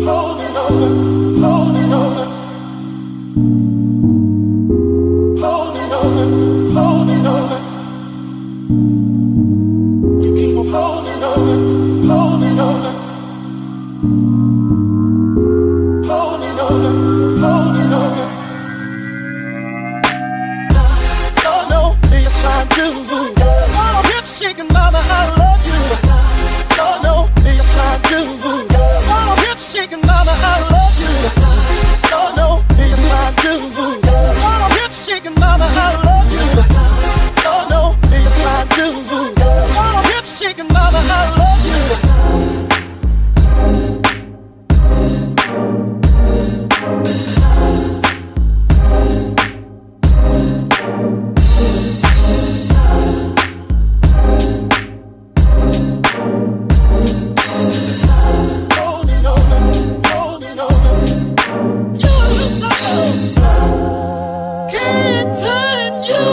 holding on, holding on, holding on, holding on. You keep on holding on, holding on, holding on, holding on. Lord, no, yes I do. Oh, hip shaking, mama, I love you. Lord, no, yes I do. Oh, hip shaking, mama, I love you. Lord, no, yes I do. Oh, hip shaking, mama, I love you. Lord, no, yes I do. Oh, hip shaking, mama, I love you. Holding on, holding on. You loose now. Can't turn you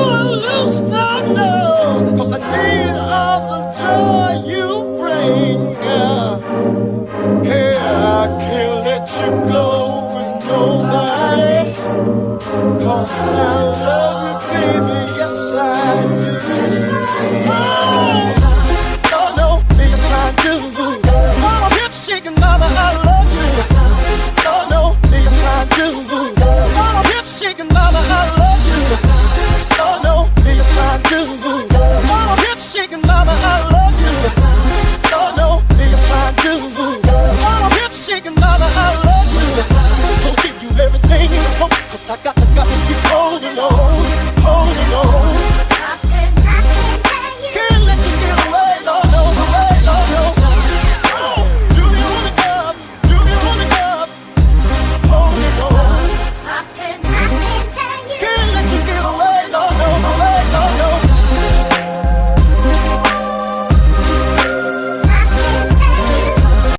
loose now, no. 'Cause I need all the joy you bring. Hey, I can't let you go with nobody. 'Cause I love you, baby.